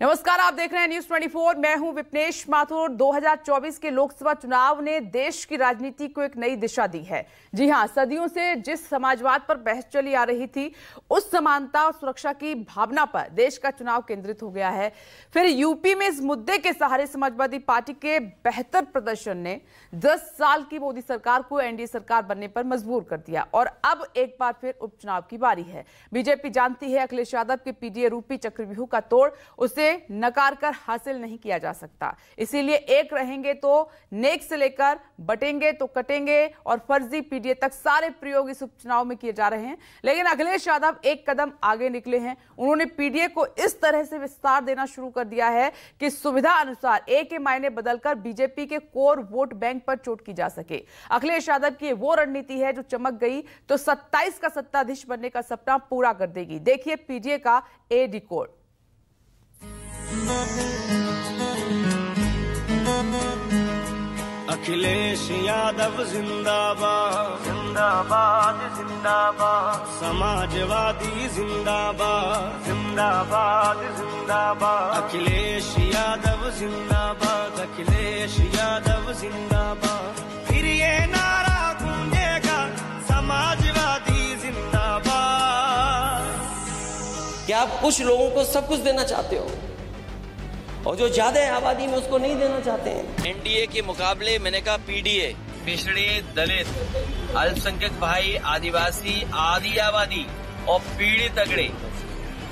नमस्कार, आप देख रहे हैं न्यूज 24। मैं हूं विपनेश माथुर। 2024 के लोकसभा चुनाव ने देश की राजनीति को एक नई दिशा दी है। जी हां, सदियों से जिस समाजवाद पर बहस चली आ रही थी, उस समानता और सुरक्षा की भावना पर देश का चुनाव केंद्रित हो गया है। फिर यूपी में इस मुद्दे के सहारे समाजवादी पार्टी के बेहतर प्रदर्शन ने 10 साल की मोदी सरकार को एनडीए सरकार बनने पर मजबूर कर दिया और अब एक बार फिर उपचुनाव की बारी है। बीजेपी जानती है अखिलेश यादव के पीडीए रूपी चक्रव्यूह का तोड़ उसे नकार कर हासिल नहीं किया जा सकता। इसीलिए एक रहेंगे तो नेक से लेकर बटेंगे तो कटेंगे और फर्जी पीडीए तक सारे प्रयोग इस उपचुनाव में किए जा रहे हैं। लेकिन अखिलेश यादव एक कदम आगे निकले हैं। उन्होंने पीडीए को इस तरह से विस्तार देना शुरू कर दिया है कि सुविधा अनुसार ए के मायने बदलकर बीजेपी के कोर वोट बैंक पर चोट की जा सके। अखिलेश यादव की वो रणनीति है जो चमक गई तो 27 का सत्ताधीश बनने का सपना पूरा कर देगी। देखिए पीडीए का ए डिकोड। अखिलेश यादव जिंदाबाद जिंदाबाद जिंदाबाद, समाजवादी जिंदाबाद जिंदाबाद जिंदाबाद, अखिलेश यादव जिंदाबाद अखिलेश यादव जिंदाबाद। फिर ये नारा गूंजेगा समाजवादी जिंदाबाद। क्या आप कुछ लोगों को सब कुछ देना चाहते हो और जो ज्यादा है आबादी में उसको नहीं देना चाहते हैं? एनडीए के मुकाबले मैंने कहा पीडीए, पिछड़े, दलित, अल्पसंख्यक भाई, आदिवासी, आदि आबादी और पीड़ित तगड़े,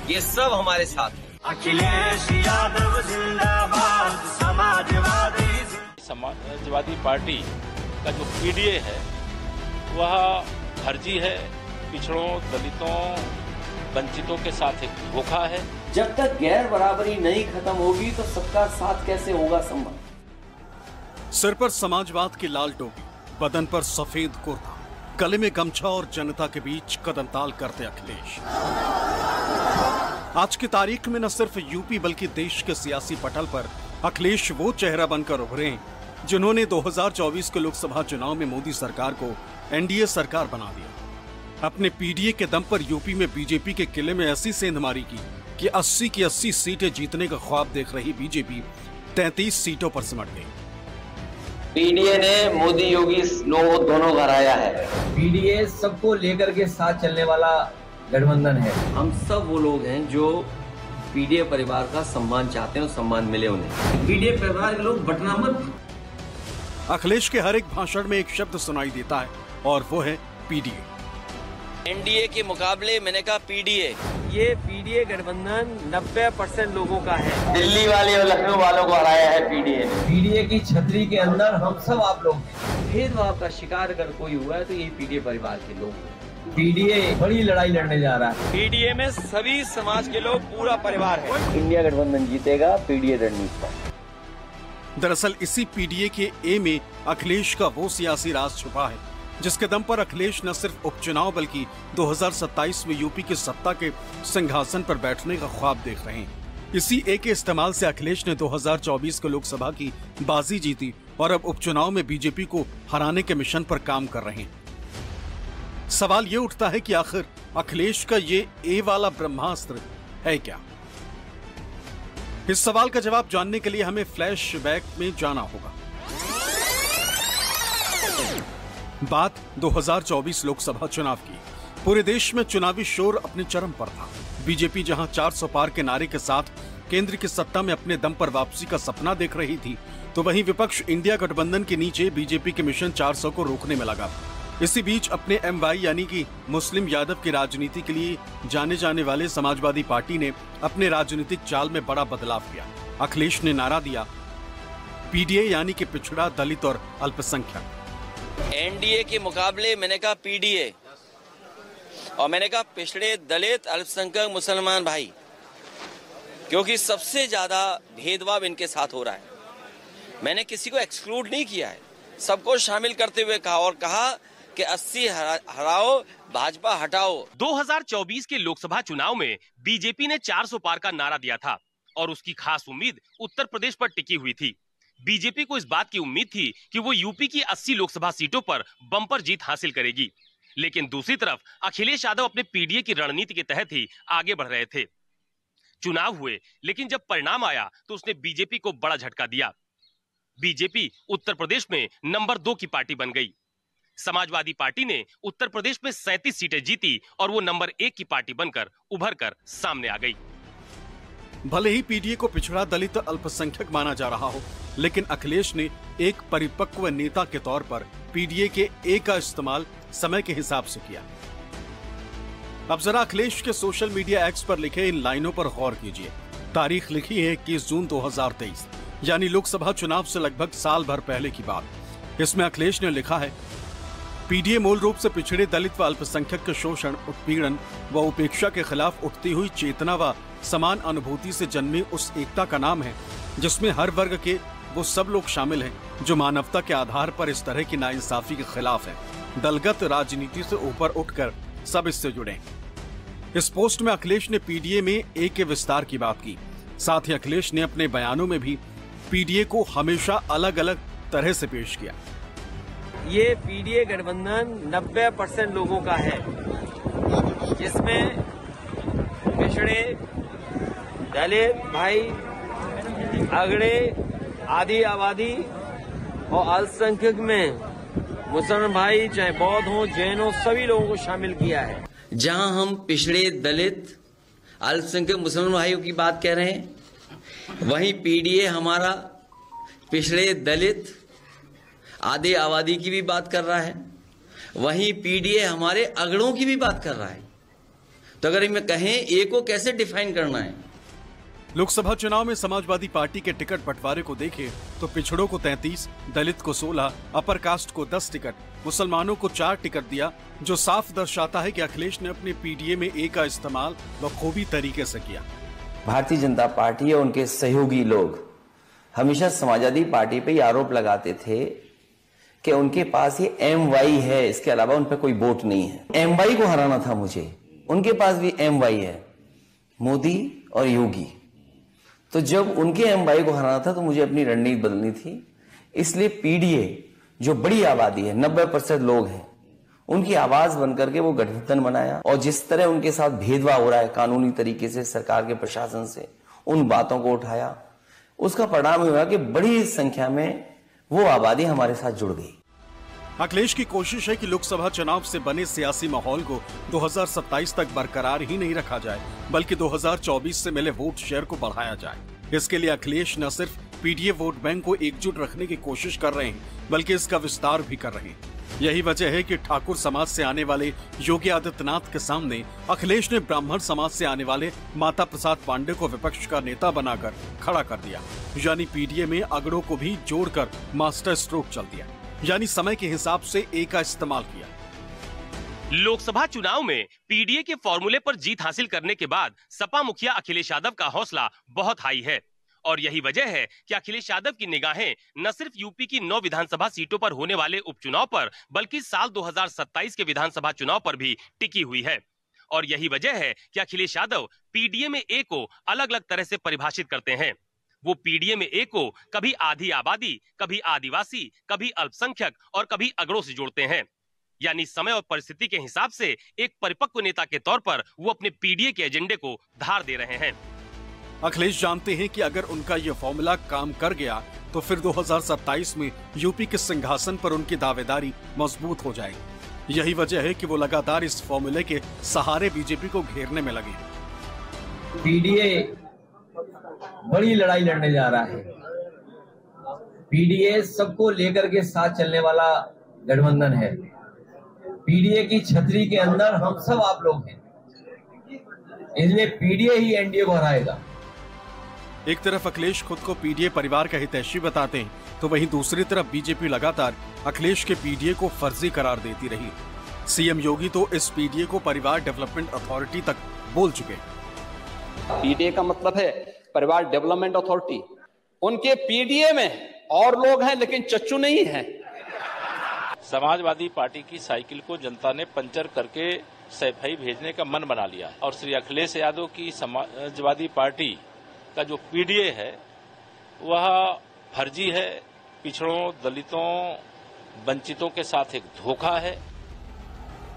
ये सब हमारे साथ हैं। अखिलेश यादव जिंदाबाद समाजवादी पार्टी का जो पीडीए है वह फर्जी है, पिछड़ों, दलितों, वंचितों के साथ एक धोखा है। जब तक गैर बराबरी नहीं खत्म होगी तो सबका साथ कैसे होगा संभव? सिर पर समाजवाद की लाल टोपी, बदन पर सफेद कुर्ता, गले में गमछा और जनता के बीच कदमताल करते अखिलेश आज की तारीख में न सिर्फ यूपी बल्कि देश के सियासी पटल पर अखिलेश वो चेहरा बनकर उभरे हैं जिन्होंने 2024 के लोकसभा चुनाव में मोदी सरकार को एनडीए सरकार बना दिया। अपने पीडीए के दम पर यूपी में बीजेपी के किले में ऐसी सेंधमारी की कि 80 की 80 सीटें जीतने का ख्वाब देख रही बीजेपी 33 सीटों पर सिमट गई। पीडीए ने मोदी योगी दोनों को हराया है। पीडीए सबको लेकर के साथ चलने वाला गठबंधन है। हम सब वो लोग हैं जो पीडीए परिवार का सम्मान चाहते हैं और सम्मान मिले उन्हें। पीडीए परिवार के लोग बटना मत। अखिलेश के हर एक भाषण में एक शब्द सुनाई देता है और वो है पीडीए। एनडीए के मुकाबले मैंने कहा पीडीए। ये पीडीए गठबंधन 90% लोगों का है। दिल्ली वाले और लखनऊ वालों को हराया है पीडीए ने। पीडीए की छतरी के अंदर हम सब आप लोग हैं। भेदभाव का शिकार अगर कोई हुआ है तो ये पीडीए परिवार के लोग हैं। पीडीए बड़ी लड़ाई लड़ने जा रहा है। पीडीए में सभी समाज के लोग, पूरा परिवार है। इंडिया गठबंधन जीतेगा पीडीए रणनीति पर। दरअसल इसी पीडीए के ए में अखिलेश का वो सियासी राज छुपा है जिसके दम पर अखिलेश न सिर्फ उपचुनाव बल्कि 2027 में यूपी की सत्ता के सिंहासन पर बैठने का ख्वाब देख रहे हैं। इसी ए के इस्तेमाल से अखिलेश ने 2024 के लोकसभा की बाजी जीती और अब उपचुनाव में बीजेपी को हराने के मिशन पर काम कर रहे हैं। सवाल ये उठता है कि आखिर अखिलेश का ये ए वाला ब्रह्मास्त्र है क्या? इस सवाल का जवाब जानने के लिए हमें फ्लैशबैक में जाना होगा। बात 2024 लोकसभा चुनाव की। पूरे देश में चुनावी शोर अपने चरम पर था। बीजेपी जहां 400 पार के नारे के साथ केंद्र की सत्ता में अपने दम पर वापसी का सपना देख रही थी, तो वहीं विपक्ष इंडिया गठबंधन के नीचे बीजेपी के मिशन 400 को रोकने में लगा। इसी बीच अपने एमवाई यानी कि मुस्लिम यादव की राजनीति के लिए जाने जाने वाले समाजवादी पार्टी ने अपने राजनीतिक चाल में बड़ा बदलाव किया। अखिलेश ने नारा दिया पीडीए यानी कि पिछड़ा, दलित और अल्पसंख्यक। एनडीए के मुकाबले मैंने कहा पीडीए और मैंने कहा पिछड़े, दलित, अल्पसंख्यक, मुसलमान भाई, क्योंकि सबसे ज्यादा भेदभाव इनके साथ हो रहा है। मैंने किसी को एक्सक्लूड नहीं किया है, सबको शामिल करते हुए कहा और कहा कि 80 हराओ, भाजपा हटाओ। 2024 के लोकसभा चुनाव में बीजेपी ने 400 पार का नारा दिया था और उसकी खास उम्मीद उत्तर प्रदेश पर टिकी हुई थी। बीजेपी को इस बात की उम्मीद थी कि वो यूपी की 80 लोकसभा सीटों पर बम्पर जीत हासिल करेगी। लेकिन दूसरी तरफ अखिलेश यादव अपने पीडीए की रणनीति के तहत ही आगे बढ़ रहे थे। चुनाव हुए, लेकिन जब परिणाम आया तो उसने बीजेपी को बड़ा झटका दिया। बीजेपी उत्तर प्रदेश में नंबर 2 की पार्टी बन गई। समाजवादी पार्टी ने उत्तर प्रदेश में 37 सीटें जीती और वो नंबर 1 की पार्टी बनकर उभर कर सामने आ गई। भले ही पीडीए को पिछड़ा दलित अल्पसंख्यक माना जा रहा हो, लेकिन अखिलेश ने एक परिपक्व नेता के तौर पर पीडीए के ए का इस्तेमाल समय के हिसाब से किया। अब जरा अखिलेश के सोशल मीडिया एक्स पर लिखे इन लाइनों पर गौर कीजिए। तारीख लिखी है 21 जून 2023, यानी लोकसभा चुनाव से लगभग साल भर पहले की बात। इसमें अखिलेश ने लिखा है, पीडीए मूल रूप से पिछड़े दलित व अल्पसंख्यक के शोषण, उत्पीड़न व उपेक्षा के खिलाफ उठती हुई चेतना व समान अनुभूति से जन्मी उस एकता का नाम है जिसमें हर वर्ग के वो सब लोग शामिल हैं जो मानवता के आधार पर इस तरह की नाइंसाफी के खिलाफ हैं। दलगत राजनीति से ऊपर उठकर सब इससे जुड़े। इस पोस्ट में अखिलेश ने पीडीए में ए के विस्तार की बात की। साथ ही अखिलेश ने अपने बयानों में भी पीडीए को हमेशा अलग अलग तरह से पेश किया। ये पीडीए गठबंधन 90% लोगों का है, जिसमें पिछड़े दलित भाई, अगड़े, आदि आबादी और अल्पसंख्यक में मुसलमान भाई, चाहे बौद्ध हो, जैन हो, सभी लोगों को शामिल किया है। जहां हम पिछड़े दलित अल्पसंख्यक मुसलमान भाइयों की बात कह रहे हैं, वहीं पीडीए हमारा पिछड़े दलित आदि आबादी की भी बात कर रहा है, वहीं पीडीए हमारे अगड़ों की भी बात कर रहा है। तो अगर इनमें कहें ए को कैसे डिफाइन करना है? लोकसभा चुनाव में समाजवादी पार्टी के टिकट बंटवारे को देखें तो पिछड़ों को 33, दलित को 16, अपर कास्ट को 10 टिकट, मुसलमानों को 4 टिकट दिया, जो साफ दर्शाता है कि अखिलेश ने अपने पीडीए में ए का इस्तेमाल बखूबी तरीके से किया। भारतीय जनता पार्टी और उनके सहयोगी लोग हमेशा समाजवादी पार्टी पे आरोप लगाते थे कि उनके पास ये MY है, इसके अलावा उन पर कोई वोट नहीं है। MY को हराना था मुझे, उनके पास भी MY है, मोदी और योगी। तो जब उनके MY को हराना था तो मुझे अपनी रणनीति बदलनी थी। इसलिए पीडीए जो बड़ी आबादी है, 90% लोग हैं, उनकी आवाज बनकर के वो गठबंधन बनाया। और जिस तरह उनके साथ भेदभाव हो रहा है कानूनी तरीके से सरकार के प्रशासन से, उन बातों को उठाया। उसका परिणाम हुआ कि बड़ी संख्या में वो आबादी हमारे साथ जुड़ गई। अखिलेश की कोशिश है कि लोकसभा चुनाव से बने सियासी माहौल को 2027 तक बरकरार ही नहीं रखा जाए, बल्कि 2024 से मिले वोट शेयर को बढ़ाया जाए। इसके लिए अखिलेश न सिर्फ पीडीए वोट बैंक को एकजुट रखने की कोशिश कर रहे हैं, बल्कि इसका विस्तार भी कर रहे हैं। यही वजह है कि ठाकुर समाज से आने वाले योगी आदित्यनाथ के सामने अखिलेश ने ब्राह्मण समाज से आने वाले माता प्रसाद पांडे को विपक्ष का नेता बनाकर खड़ा कर दिया, यानी पीडीए में अगड़ों को भी जोड़कर मास्टर स्ट्रोक चल दिया, यानी समय के हिसाब से ए का इस्तेमाल किया। लोकसभा चुनाव में पीडीए के फॉर्मूले पर जीत हासिल करने के बाद सपा मुखिया अखिलेश यादव का हौसला बहुत हाई है और यही वजह है कि अखिलेश यादव की निगाहें न सिर्फ यूपी की 9 विधानसभा सीटों पर होने वाले उपचुनाव पर, बल्कि साल 2027 के विधानसभा चुनाव पर भी टिकी हुई है। और यही वजह है कि अखिलेश यादव पीडीए में ए को अलग अलग तरह से परिभाषित करते हैं। वो पीडीए में ए को कभी आधी आबादी, कभी आदिवासी, कभी अल्पसंख्यक और कभी अगड़ों से जोड़ते हैं। यानी समय और परिस्थिति के हिसाब से एक परिपक्व नेता के तौर पर वो अपने पीडीए के एजेंडे को धार दे रहे हैं। अखिलेश जानते हैं कि अगर उनका ये फॉर्मूला काम कर गया तो फिर 2027 में यूपी के सिंहासन पर उनकी दावेदारी मजबूत हो जाएगी। यही वजह है कि वो लगातार इस फॉर्मूले के सहारे बीजेपी को घेरने में लगे। पीडीए बड़ी लड़ाई लड़ने जा रहा है। पीडीए सबको लेकर के साथ चलने वाला गठबंधन है। पीडीए की छतरी के अंदर हम सब आप लोग हैं, इसलिए पीडीए ही एनडीए को हराएगा। एक तरफ अखिलेश खुद को पीडीए परिवार का हितैषी बताते हैं, तो वहीं दूसरी तरफ बीजेपी लगातार अखिलेश के पीडीए को फर्जी करार देती रही। सीएम योगी तो इस पीडीए को परिवार डेवलपमेंट अथॉरिटी तक बोल चुके। पीडीए का मतलब है परिवार डेवलपमेंट अथॉरिटी। उनके पीडीए में और लोग हैं लेकिन चच्चू नहीं है। समाजवादी पार्टी की साइकिल को जनता ने पंचर करके सैफई भेजने का मन बना लिया और श्री अखिलेश यादव की समाजवादी पार्टी का जो पीडीए है वह फर्जी है, पिछड़ों, दलितों, वंचितों के साथ एक धोखा है।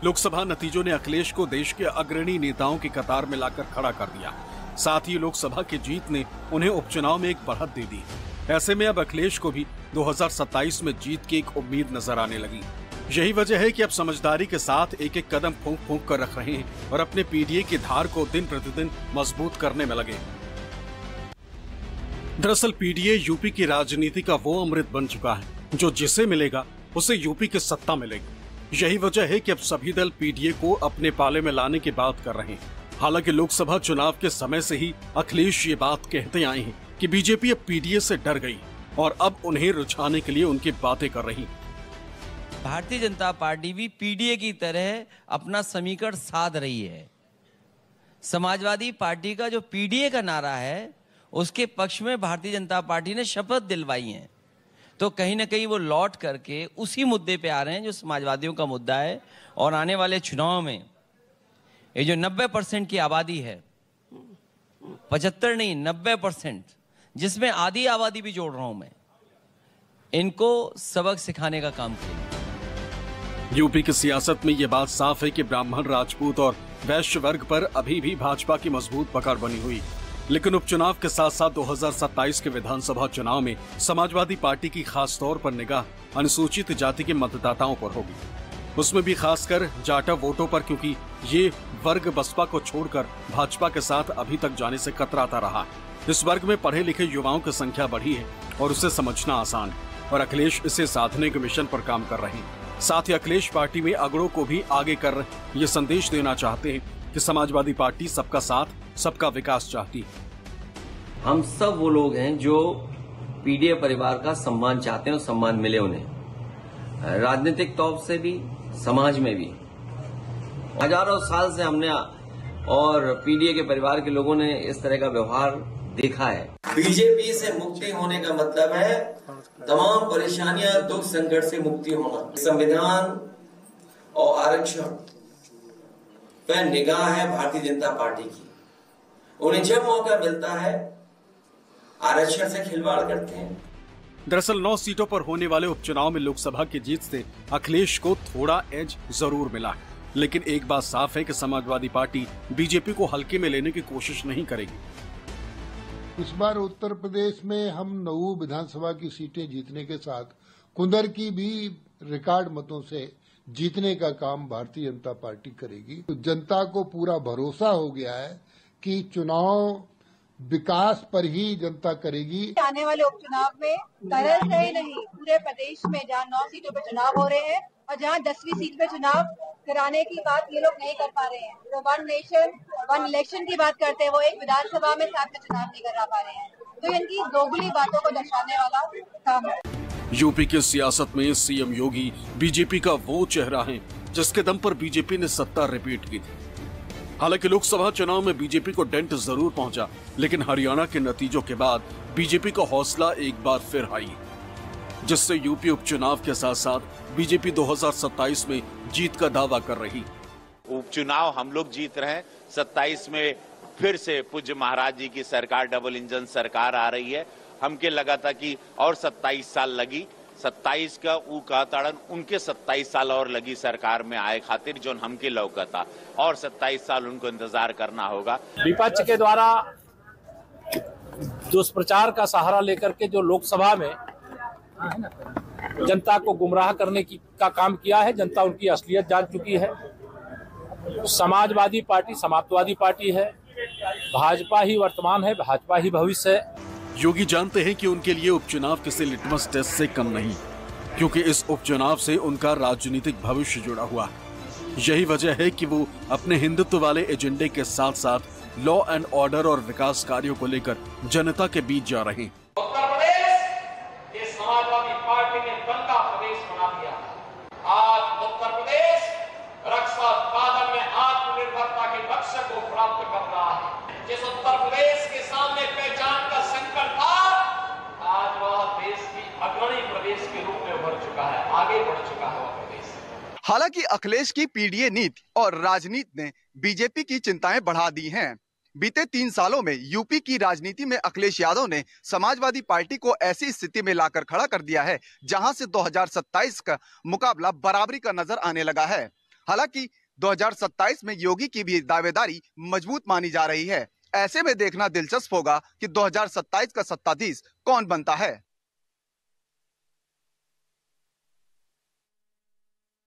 लोकसभा नतीजों ने अखिलेश को देश के अग्रणी नेताओं की कतार में लाकर खड़ा कर दिया। साथ ही लोकसभा की जीत ने उन्हें उपचुनाव में एक बढ़त दे दी। ऐसे में अब अखिलेश को भी 2027 में जीत की एक उम्मीद नजर आने लगी। यही वजह है कि अब समझदारी के साथ एक एक कदम फूंक फूंक कर रख रहे हैं और अपने पीडीए की धार को दिन प्रतिदिन मजबूत करने में लगे। दरअसल पीडीए यूपी की राजनीति का वो अमृत बन चुका है जो जिसे मिलेगा उसे यूपी की सत्ता मिलेगी। यही वजह है कि अब सभी दल पीडीए को अपने पाले में लाने की बात कर रहे हैं। हालांकि लोकसभा चुनाव के समय से ही अखिलेश ये बात कहते आए हैं कि बीजेपी अब पीडीए से डर गई और अब उन्हें रुझाने के लिए उनकी बातें कर रही। भारतीय जनता पार्टी भी पीडीए की तरह अपना समीकरण साध रही है। समाजवादी पार्टी का जो पीडीए का नारा है उसके पक्ष में भारतीय जनता पार्टी ने शपथ दिलवाई है, तो कहीं ना कहीं वो लौट करके उसी मुद्दे पे आ रहे हैं जो समाजवादियों का मुद्दा है। और आने वाले चुनाव में ये जो 90% की आबादी है, 75 नहीं 90%, जिसमें आधी आबादी भी जोड़ रहा हूं मैं, इनको सबक सिखाने का काम करेंगे। यूपी की सियासत में ये बात साफ है कि ब्राह्मण, राजपूत और वैश्य वर्ग पर अभी भी भाजपा की मजबूत पकड़ बनी हुई। लेकिन उपचुनाव के साथ साथ 2027 के विधानसभा चुनाव में समाजवादी पार्टी की खास तौर पर निगाह अनुसूचित जाति के मतदाताओं पर होगी, उसमें भी खासकर जाटा वोटों पर, क्योंकि ये वर्ग बसपा को छोड़कर भाजपा के साथ अभी तक जाने से कतराता रहा। इस वर्ग में पढ़े लिखे युवाओं की संख्या बढ़ी है और उसे समझना आसान है और अखिलेश इसे साधने के मिशन पर काम कर रहे हैं। साथ ही अखिलेश पार्टी में अगड़ों को भी आगे कर ये संदेश देना चाहते हैं कि समाजवादी पार्टी सबका साथ, सबका विकास चाहती है। हम सब वो लोग हैं जो पीडीए परिवार का सम्मान चाहते हैं और सम्मान मिले उन्हें, राजनीतिक तौर से भी, समाज में भी। हजारों साल से हमने और पीडीए के परिवार के लोगों ने इस तरह का व्यवहार देखा है। बीजेपी से मुक्ति होने का मतलब है तमाम परेशानियां, दुख, संकट से मुक्ति होना। संविधान और आरक्षण पर निगाह है भारतीय जनता पार्टी की। उन्हें जब मौका मिलता है आरक्षण से खिलवाड़ करते हैं। दरअसल 9 सीटों पर होने वाले उपचुनाव में लोकसभा की जीत से अखिलेश को थोड़ा एज जरूर मिला है, लेकिन एक बात साफ है कि समाजवादी पार्टी बीजेपी को हल्के में लेने की कोशिश नहीं करेगी। इस बार उत्तर प्रदेश में हम 9 विधानसभा की सीटें जीतने के साथ कुंदर की भी रिकॉर्ड मतों से जीतने का काम भारतीय जनता पार्टी करेगी। तो जनता को पूरा भरोसा हो गया है कि चुनाव विकास पर ही जनता करेगी। आने वाले उपचुनाव में तरल से ही नहीं, पूरे प्रदेश में जहां 9 सीटों पर चुनाव हो रहे हैं और जहां 10वीं सीट पे चुनाव कराने की बात ये लोग नहीं कर पा रहे हैं, तो 1 नेशन 1 इलेक्शन की बात करते हैं, वो एक विधानसभा में साथ में चुनाव नहीं करा पा रहे हैं। तो इनकी दोगुनी बातों को दर्शाने वाला काम है। यूपी की सियासत में सीएम योगी बीजेपी का वो चेहरा है जिसके दम पर बीजेपी ने सत्ता रिपीट की थी। हालांकि लोकसभा चुनाव में बीजेपी को डेंट जरूर पहुंचा, लेकिन हरियाणा के नतीजों के बाद बीजेपी का हौसला एक बार फिर हाई, जिससे यूपी उपचुनाव के साथ साथ बीजेपी 2027 में जीत का दावा कर रही। उपचुनाव हम लोग जीत रहे हैं। 27 में फिर से पूज्य महाराज जी की सरकार, डबल इंजन सरकार आ रही है। हमके लगा था कि और 27 साल लगी, 27 का ऊ कहताड़न उनके 27 साल और लगी सरकार में आए खातिर जो हमके लौका था, और 27 साल उनको इंतजार करना होगा। विपक्ष के द्वारा दुष्प्रचार का सहारा लेकर के जो लोकसभा में जनता को गुमराह करने का काम किया है, जनता उनकी असलियत जान चुकी है। समाजवादी पार्टी समाप्तवादी पार्टी है, भाजपा ही वर्तमान है, भाजपा ही भविष्य है। योगी जानते हैं कि उनके लिए उपचुनाव किसी लिटमस टेस्ट से कम नहीं, क्योंकि इस उपचुनाव से उनका राजनीतिक भविष्य जुड़ा हुआ है। यही वजह है कि वो अपने हिंदुत्व वाले एजेंडे के साथ साथ लॉ एंड ऑर्डर और विकास कार्यों को लेकर जनता के बीच जा रहे हैं। उत्तर प्रदेश ये समाजवादी पार्टी ने दंगा प्रदेश बना दिया। आज उत्तर प्रदेश रक्षा उत्पादन में आत्मनिर्भरता के लक्ष्य को प्राप्त कर रहा है। जिस उत्तर प्रदेश के सामने पहचान का संकट था, आज वह देश की अग्रणी प्रदेश के रूप में उभर चुका है, आगे बढ़ चुका है वह प्रदेश। हालांकि अखिलेश की पीडीए नीति और राजनीति ने बीजेपी की चिंताएं बढ़ा दी हैं। बीते 3 सालों में यूपी की राजनीति में अखिलेश यादव ने समाजवादी पार्टी को ऐसी स्थिति में लाकर खड़ा कर दिया है जहां से 2027 का मुकाबला बराबरी का नजर आने लगा है। हालांकि 2027 में योगी की भी दावेदारी मजबूत मानी जा रही है। ऐसे में देखना दिलचस्प होगा कि 2027 का सत्ताधीश कौन बनता है।